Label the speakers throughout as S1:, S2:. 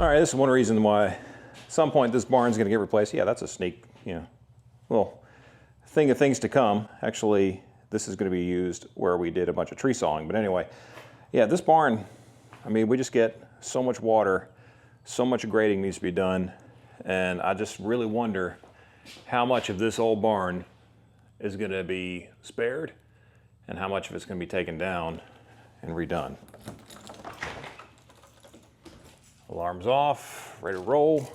S1: All right, this is one reason why at some point this barn's gonna get replaced. Yeah, that's a sneak, little thing of things to come. Actually, this is gonna be used where we did a bunch of tree sawing. But anyway, yeah, this barn, I mean, we just get so much water, so much grading needs to be done. And I just really wonder how much of this old barn is gonna be spared and how much of it's gonna be taken down and redone. Alarm's off, ready to roll.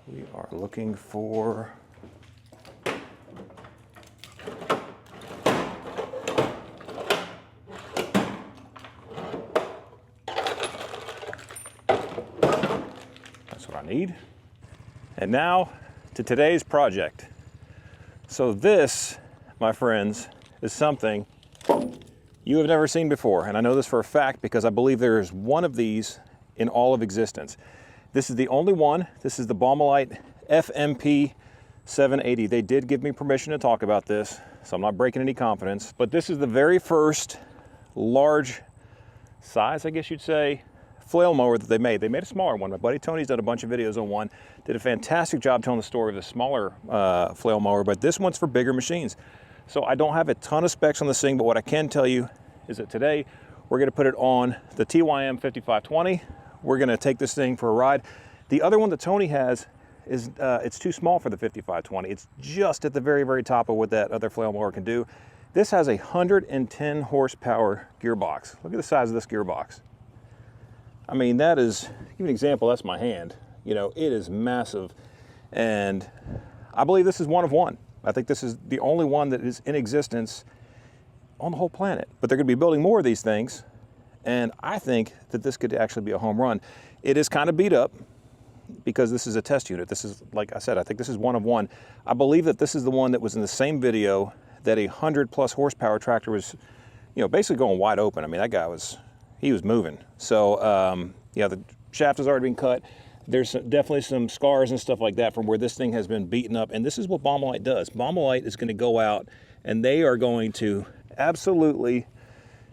S1: We are looking for that's what I need. And now to today's project. So this, my friends, is something you have never seen before, and I know this for a fact because I believe there is one of these in all of existence. This is the only one. This is the Baumalight FMP 780. They did give me permission to talk about this, so I'm not breaking any confidence, but this is the very first large size, I guess you'd say, flail mower that they made. They made a smaller one. My buddy Tony's done a bunch of videos on one, did a fantastic job telling the story of the smaller flail mower, but this one's for bigger machines. So I don't have a ton of specs on this thing, but what I can tell you is that today we're gonna put it on the 𝑇YM 5520. We're gonna take this thing for a ride. The other one that Tony has is, it's too small for the 5520. It's just at the very, very top of what that other flail mower can do. This has a 110 horsepower gearbox. Look at the size of this gearbox. I mean, that is, to give you an example, that's my hand. You know, it is massive. And I believe this is one of one. I think this is the only one that is in existence on the whole planet. But they're gonna be building more of these things. And I think that this could actually be a home run. It is kind of beat up because this is a test unit. This is, like I said, I think this is one of one. I believe that this is the one that was in the same video that a 100+ horsepower tractor was, basically going wide open. I mean, that guy he was moving. So, yeah, the shaft has already been cut. There's definitely some scars and stuff like that from where this thing has been beaten up. And this is what Baumalight does. Baumalight is going to go out and they are going to absolutely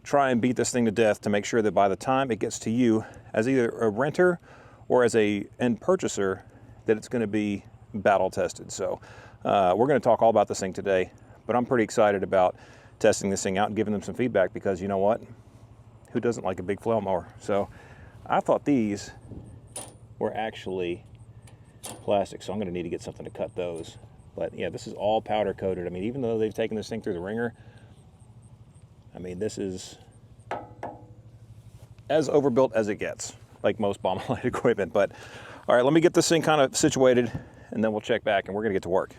S1: try and beat this thing to death to make sure that by the time it gets to you as either a renter or as a end purchaser, that it's going to be battle tested. So we're going to talk all about this thing today, but I'm pretty excited about testing this thing out and giving them some feedback because you know what? Who doesn't like a big flail mower? So I thought these were actually plastic, so I'm gonna need to get something to cut those. But yeah, this is all powder coated. I mean, even though they've taken this thing through the ringer, I mean, this is as overbuilt as it gets, like most Baumalight equipment. But all right, let me get this thing kind of situated and then we'll check back and we're gonna get to work.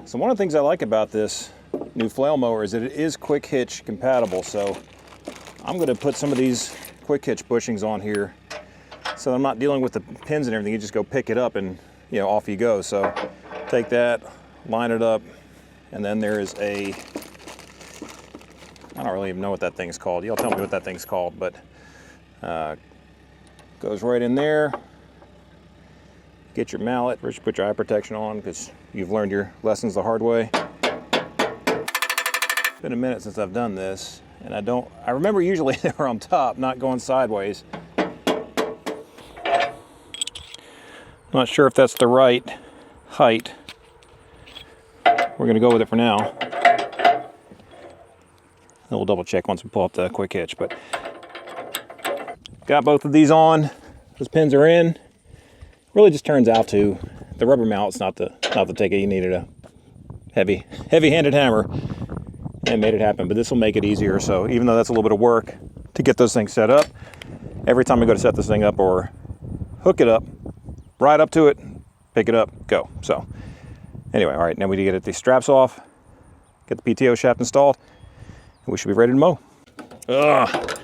S1: So one of the things I like about this new flail mower is that it is quick hitch compatible. So I'm gonna put some of these quick hitch bushings on here so I'm not dealing with the pins and everything. You just go pick it up and off you go. So take that, line it up, and then there is I don't really even know what that thing's called. Y'all tell me what that thing's called, but goes right in there. Get your mallet, first put your eye protection on because you've learned your lessons the hard way. It's been a minute since I've done this, and I remember usually they were on top, not going sideways. Not sure if that's the right height. We're gonna go with it for now. And we'll double check once we pull up the quick hitch, but got both of these on. Those pins are in. Really just turns out to the rubber mallets, not the ticket. You needed a heavy-handed hammer and made it happen, but this will make it easier. So even though that's a little bit of work to get those things set up, every time we go to set this thing up or hook it up, ride up to it, pick it up, go. So anyway, all right, now we need to get these straps off, get the PTO shaft installed, and we should be ready to mow. Ugh.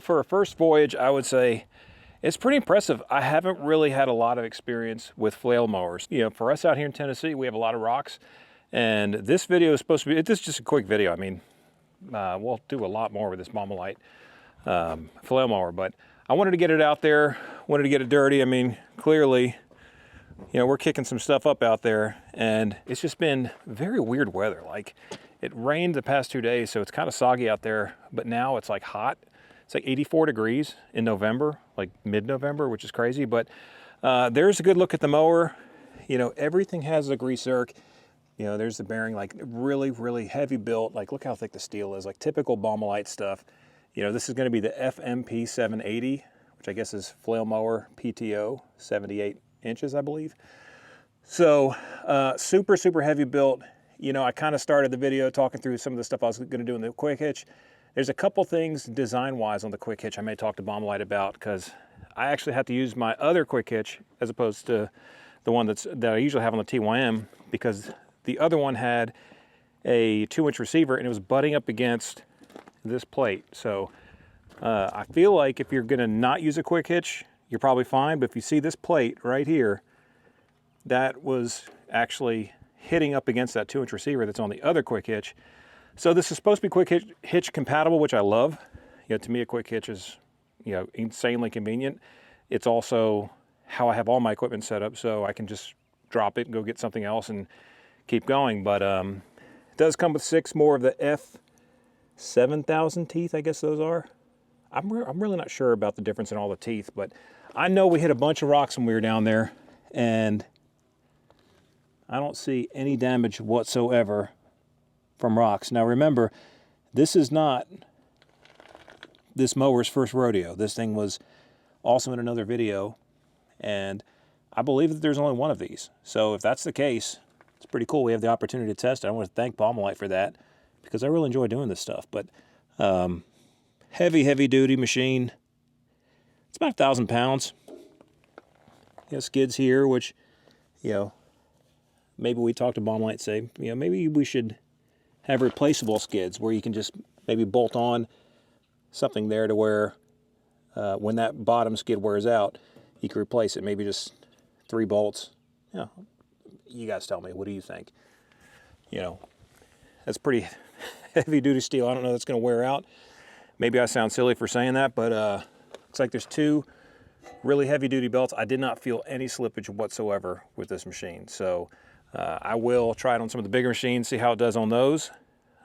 S1: Well, for a first voyage, I would say it's pretty impressive. I haven't really had a lot of experience with flail mowers. You know, for us out here in Tennessee, we have a lot of rocks, and this video is supposed to be, this is just a quick video. I mean, we'll do a lot more with this Baumalight flail mower, but I wanted to get it out there, wanted to get it dirty. I mean, clearly, you know, we're kicking some stuff up out there, and it's just been very weird weather. Like, it rained the past 2 days, so it's kind of soggy out there, but now it's like hot. It's like 84 degrees in November, like mid-November, which is crazy. But there's a good look at the mower. You know, everything has a grease zerk. You know, there's the bearing, like really, really heavy built. Like, look how thick the steel is, like typical Baumalight stuff. You know, this is gonna be the FMP 780, which I guess is Flail Mower PTO, 78 inches, I believe. So super, super heavy built. You know, I kind of started the video talking through some of the stuff I was gonna do in the quick hitch. There's a couple things design-wise on the quick hitch I may talk to Baumalight about, because I actually have to use my other quick hitch as opposed to the one that I usually have on the TYM, because the other one had a 2-inch receiver and it was butting up against this plate. So I feel like if you're gonna not use a quick hitch, you're probably fine. But if you see this plate right here, that was actually hitting up against that 2-inch receiver that's on the other quick hitch. So this is supposed to be quick hitch compatible, which I love. You know, to me, a quick hitch is, you know, insanely convenient. It's also how I have all my equipment set up, so I can just drop it and go get something else and keep going. But it does come with 6 more of the F7000 teeth, I guess those are. I'm really not sure about the difference in all the teeth, but I know we hit a bunch of rocks when we were down there, and I don't see any damage whatsoever from rocks. Now remember, this is not this mower's first rodeo. This thing was also in another video, and I believe that there's only one of these. So if that's the case, it's pretty cool. We have the opportunity to test it. I want to thank Baumalight for that, because I really enjoy doing this stuff. But heavy duty machine. It's about 1,000 pounds. You know, skids here, which, you know, maybe we talk to Baumalight, say, you know, maybe we should have replaceable skids where you can just maybe bolt on something there to where when that bottom skid wears out, you can replace it. Maybe just 3 bolts. You know, you guys tell me, what do you think? You know, that's pretty heavy duty steel. I don't know if it's going to wear out. Maybe I sound silly for saying that, but looks like there's 2 really heavy duty belts. I did not feel any slippage whatsoever with this machine. So I will try it on some of the bigger machines, see how it does on those.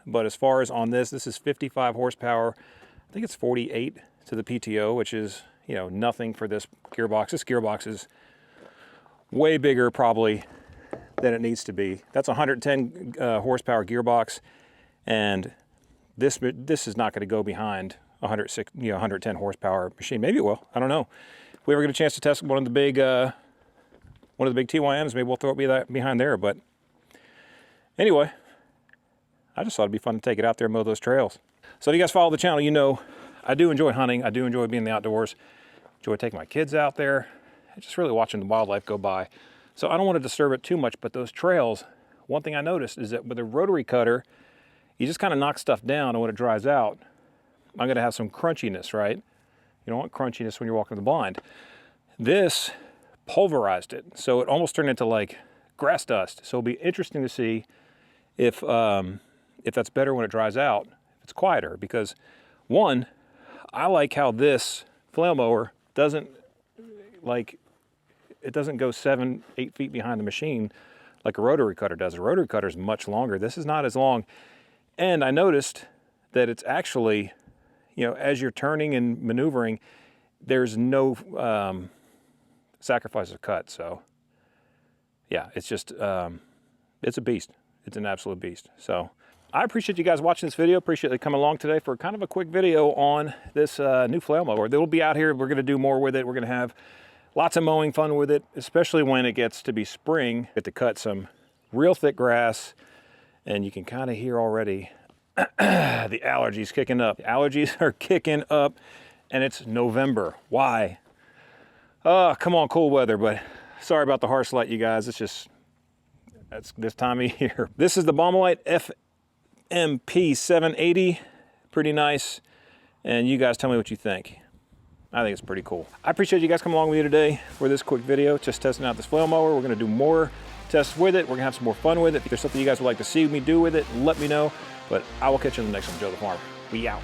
S1: But as far as on this is 55 horsepower. I think it's 48 to the PTO, which is, you know, nothing for this gearbox. This gearbox is way bigger probably than it needs to be. That's a 110 horsepower gearbox, and this is not going to go behind 110 horsepower machine. Maybe it will. I don't know. If we ever get a chance to test one of the big TYMs, maybe we'll throw it behind there. But anyway, I just thought it'd be fun to take it out there and mow those trails. So if you guys follow the channel, you know I do enjoy hunting. I do enjoy being in the outdoors. Enjoy taking my kids out there and just really watching the wildlife go by. So I don't want to disturb it too much, but those trails, one thing I noticed is that with a rotary cutter, you just kind of knock stuff down, and when it dries out, I'm going to have some crunchiness, right? You don't want crunchiness when you're walking the blind. This pulverized it, so it almost turned into like grass dust. So it'll be interesting to see if that's better when it dries out, if it's quieter. Because one, I like how this flail mower doesn't go 7-8 feet behind the machine like a rotary cutter does. A rotary cutter is much longer. This is not as long. And I noticed that it's actually, you know, as you're turning and maneuvering, there's no sacrifice of cut. So yeah, it's just, it's a beast. It's an absolute beast. So I appreciate you guys watching this video. Appreciate you coming along today for kind of a quick video on this new flail mower. It'll be out here. We're going to do more with it. We're going to have lots of mowing fun with it, especially when it gets to be spring. Get to cut some real thick grass, and you can kind of hear already the allergies kicking up. The allergies are kicking up, and it's November. Why? Oh, come on, cool weather, but sorry about the harsh light, you guys. It's just, that's this time of year. This is the Baumalight FMP 780. Pretty nice. and you guys tell me what you think. I think it's pretty cool. I appreciate you guys coming along with me today for this quick video, just testing out this flail mower. We're gonna do more tests with it. We're gonna have some more fun with it. If there's something you guys would like to see me do with it, let me know. But I will catch you in the next one. Joe the Farmer. We out.